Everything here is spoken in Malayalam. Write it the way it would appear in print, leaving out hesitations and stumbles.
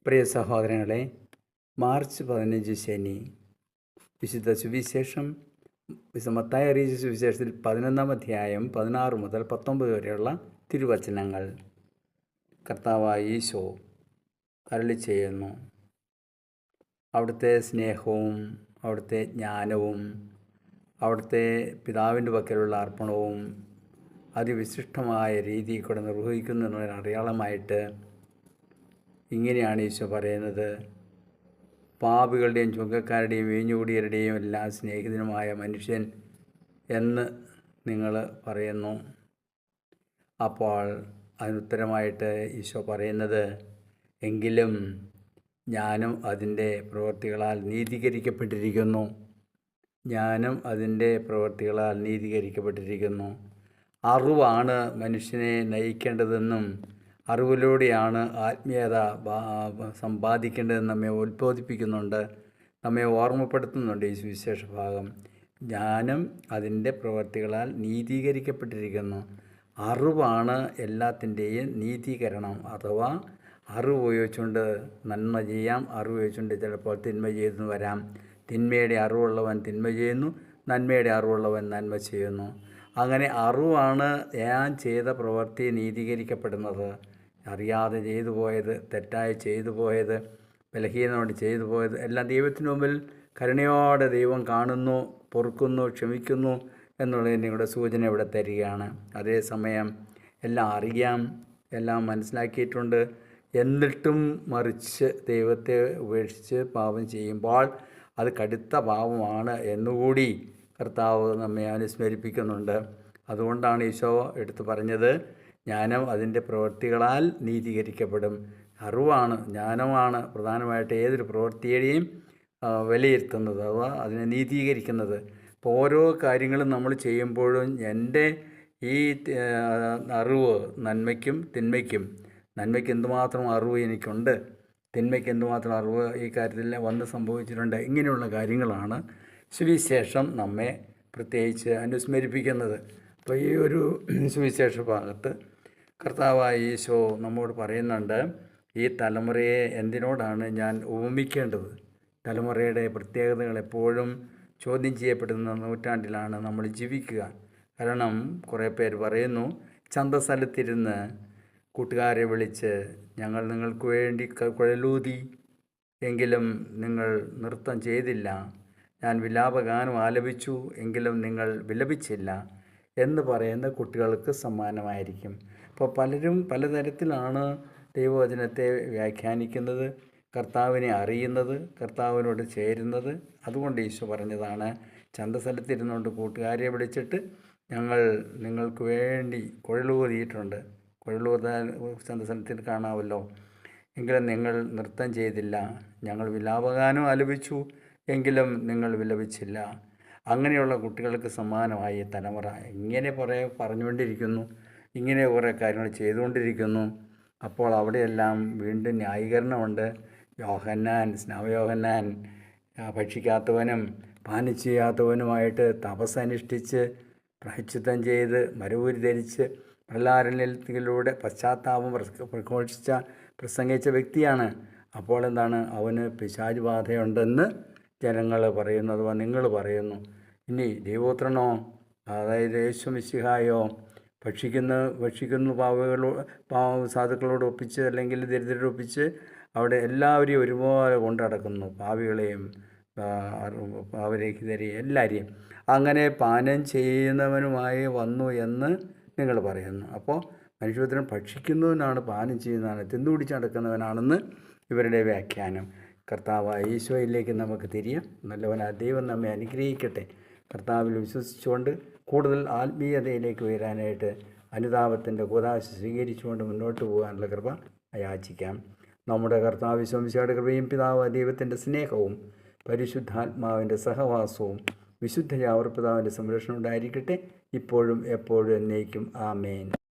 പ്രിയ സഹോദരങ്ങളെ, മാർച്ച് 15 ശനി, വിശുദ്ധ സുവിശേഷം മത്തായി അറിയിച്ച സുവിശേഷത്തിൽ 11-ാം അധ്യായം 16 മുതൽ 19 വരെയുള്ള തിരുവചനങ്ങൾ. കർത്താവായ ഈശോ അരുളി ചെയ്യുന്നു. അവിടുത്തെ സ്നേഹവും അവിടുത്തെ ജ്ഞാനവും അവിടുത്തെ പിതാവിൻ്റെ പക്കലുള്ള അർപ്പണവും അതിവിശിഷ്ടമായ രീതിയിൽ കൂടെ നിർവഹിക്കുന്നതിനുള്ള അടയാളമായിട്ട് ഇങ്ങനെയാണ് ഈശോ പറയുന്നത്: പാപികളുടെയും ചുങ്കക്കാരുടെയും വീഞ്ഞുകൂടിയരുടെയും എല്ലാ സ്നേഹിതനുമായ മനുഷ്യൻ എന്ന് നിങ്ങൾ പറയുന്നു. അപ്പോൾ അതിനുത്തരമായിട്ട് ഈശോ പറയുന്നത്, എങ്കിലും ഞാനും അതിൻ്റെ പ്രവൃത്തികളാൽ നീതീകരിക്കപ്പെട്ടിരിക്കുന്നു. അറിവാണ് മനുഷ്യനെ നയിക്കേണ്ടതെന്നും അറിവിലൂടെയാണ് ആത്മീയത സമ്പാദിക്കേണ്ടതെന്ന് നമ്മെ ഉത്ബോധിപ്പിക്കുന്നുണ്ട്, നമ്മെ ഓർമ്മപ്പെടുത്തുന്നുണ്ട് ഈ സുവിശേഷ ഭാഗം. ജ്ഞാനം അതിൻ്റെ പ്രവൃത്തികളാൽ നീതീകരിക്കപ്പെട്ടിരിക്കുന്നു. അറിവാണ് എല്ലാത്തിൻ്റെയും നീതീകരണം. അഥവാ അറിവ് ഉപയോഗിച്ചുകൊണ്ട് നന്മ ചെയ്യാം, അറിവ് ഉപയോഗിച്ചുകൊണ്ട് ചിലപ്പോൾ തിന്മ ചെയ്തു വരാം. തിന്മയുടെ അറിവുള്ളവൻ തിന്മ ചെയ്യുന്നു, നന്മയുടെ അറിവുള്ളവൻ നന്മ ചെയ്യുന്നു. അങ്ങനെ അറിവാണ് ഞാൻ ചെയ്ത പ്രവൃത്തി നീതീകരിക്കപ്പെടുന്നത്. അറിയാതെ ചെയ്തു പോയത്, തെറ്റായി ചെയ്തു പോയത്, ബലഹീനോട് ചെയ്തു പോയത് എല്ലാം ദൈവത്തിന് മുമ്പിൽ കരുണയോടെ ദൈവം കാണുന്നു, പൊറുക്കുന്നു, ക്ഷമിക്കുന്നു എന്നുള്ളതിൻ്റെ കൂടെ സൂചന ഇവിടെ തരികയാണ്. അതേസമയം എല്ലാം അറിയാം, എല്ലാം മനസ്സിലാക്കിയിട്ടുണ്ട്, എന്നിട്ടും മറിച്ച് ദൈവത്തെ ഉപേക്ഷിച്ച് പാപം ചെയ്യുമ്പോൾ അത് കടുത്ത പാപമാണ് എന്നുകൂടി കർത്താവ് നമ്മെ അനുസ്മരിപ്പിക്കുന്നുണ്ട്. അതുകൊണ്ടാണ് ഈശോ എടുത്തു പറഞ്ഞത്, ജ്ഞാനം അതിൻ്റെ പ്രവൃത്തികളാൽ നീതീകരിക്കപ്പെടും. അറിവാണ്, ജ്ഞാനമാണ് പ്രധാനമായിട്ട് ഏതൊരു പ്രവൃത്തിയെയും വിലയിരുത്തുന്നത്, അഥവാ അതിനെ നീതീകരിക്കുന്നത്. അപ്പോൾ ഓരോ കാര്യങ്ങളും നമ്മൾ ചെയ്യുമ്പോഴും എൻ്റെ ഈ അറിവ് നന്മയ്ക്കും തിന്മയ്ക്കും, നന്മയ്ക്ക് എന്തുമാത്രം അറിവ് എനിക്കുണ്ട്, തിന്മയ്ക്ക് എന്തുമാത്രം അറിവ് ഈ കാര്യത്തിൽ വന്ന് സംഭവിച്ചിട്ടുണ്ട്, ഇങ്ങനെയുള്ള കാര്യങ്ങളാണ് സുവിശേഷം നമ്മെ പ്രത്യേകിച്ച് അനുസ്മരിപ്പിക്കുന്നത്. അപ്പോൾ ഈ ഒരു സുവിശേഷ ഭാഗത്ത് കർത്താവായ ഈശോ നമ്മോട് പറയുന്നുണ്ട്, ഈ തലമുറയെ എന്തിനോടാണ് ഞാൻ ഉപമിക്കേണ്ടത്? തലമുറയുടെ പ്രത്യേകതകൾ എപ്പോഴും ചോദ്യം ചെയ്യപ്പെടുന്ന നൂറ്റാണ്ടിലാണ് നമ്മൾ ജീവിക്കുക. കാരണം കുറേ പേര് പറയുന്നു, ചന്തസ്ഥലത്തിരുന്ന് കൂട്ടുകാരെ വിളിച്ച് ഞങ്ങൾ നിങ്ങൾക്ക് വേണ്ടി കുഴലൂതി, എങ്കിലും നിങ്ങൾ നൃത്തം ചെയ്തില്ല, ഞാൻ വിലാപഗാനം ആലപിച്ചു, എങ്കിലും നിങ്ങൾ വിലപിച്ചില്ല എന്ന് പറയുന്ന കുട്ടികൾക്ക് സമാനമായിരിക്കും. അപ്പോൾ പലരും പലതരത്തിലാണ് ദൈവവചനത്തെ വ്യാഖ്യാനിക്കുന്നത്, കർത്താവിനെ അറിയുന്നത്, കർത്താവിനോട് ചേരുന്നത്. അതുകൊണ്ട് ഈശോ പറഞ്ഞതാണ്, ചന്തസ്ഥലത്തിരുന്നുകൊണ്ട് കൂട്ടുകാരെ വിളിച്ചിട്ട് ഞങ്ങൾ നിങ്ങൾക്ക് വേണ്ടി കുഴലൂതിയിട്ടുണ്ട്. കുഴലൂതാൻ ചന്തസ്ഥലത്തിൽ കാണാമല്ലോ. എങ്കിലും നിങ്ങൾ നൃത്തം ചെയ്തില്ല, ഞങ്ങൾ വിലാപഗാനം ആലപിച്ചു, എങ്കിലും നിങ്ങൾ വിലപിച്ചില്ല. അങ്ങനെയുള്ള കുട്ടികൾക്ക് സമാനമായി തലമുറ ഇങ്ങനെ പറഞ്ഞുകൊണ്ടിരിക്കുന്നു, ഇങ്ങനെ കുറേ കാര്യങ്ങൾ ചെയ്തുകൊണ്ടിരിക്കുന്നു. അപ്പോൾ അവിടെയെല്ലാം വീണ്ടും ന്യായീകരണമുണ്ട്. സ്നാപയോഹന്നാൻ ഭക്ഷിക്കാത്തവനും പാനം ചെയ്യാത്തവനുമായിട്ട് തപസ്സനുഷ്ഠിച്ച് പ്രായശ്ചിത്തം ചെയ്ത് മരവൂരി ധരിച്ച് പ്രഹ്ലാദനിലൂടെ പശ്ചാത്താപം പ്രസംഗിച്ച വ്യക്തിയാണ്. അപ്പോൾ എന്താണ്, അവന് പിശാച് ബാധയുണ്ടെന്ന് ജനങ്ങൾ പറയുന്നു, അഥവാ നിങ്ങൾ പറയുന്നു. ഇനി ദൈവപുത്രനോ, അതായത് യേശു മിശിഹായോ ഭക്ഷിക്കുന്നു സാധുക്കളോട് ഒപ്പിച്ച്, അല്ലെങ്കിൽ ദരിദ്രരോട് ഒപ്പിച്ച് അവിടെ എല്ലാവരെയും ഒരുപോലെ കൊണ്ടു നടക്കുന്നു, പാപികളെയും പാവരഹിതരെയും എല്ലാവരെയും. അങ്ങനെ പാനം ചെയ്യുന്നവനുമായി വന്നു എന്ന് നിങ്ങൾ പറയുന്നു. അപ്പോൾ മനുഷ്യപുത്രൻ ഭക്ഷിക്കുന്നവനാണ്, പാനം ചെയ്യുന്നതാണ്, തിന്നുപിടിച്ച് നടക്കുന്നവനാണെന്ന് ഇവരുടെ വ്യാഖ്യാനം. കർത്താവായ ഈശോയിലേക്ക് നമുക്ക് തിരിയാം. നല്ലവനായ ദൈവം നമ്മെ അനുഗ്രഹിക്കട്ടെ. കർത്താവിൽ വിശ്വസിച്ചുകൊണ്ട് കൂടുതൽ ആത്മീയതയിലേക്ക് ഉയരാനായിട്ട് അനുതാപത്തിൻ്റെ കൂദാശ സ്വീകരിച്ചുകൊണ്ട് മുന്നോട്ട് പോകാനുള്ള കൃപ യാചിക്കാം. നമ്മുടെ കർത്താവ് ശംസിയുടെ കൃപയും പിതാവ് ദൈവത്തിൻ്റെ സ്നേഹവും പരിശുദ്ധാത്മാവിൻ്റെ സഹവാസവും വിശുദ്ധ യാവർപിതാവിൻ്റെ സംരക്ഷണം ഉണ്ടായിരിക്കട്ടെ, ഇപ്പോഴും എപ്പോഴും എന്നേക്കും. ആമേൻ.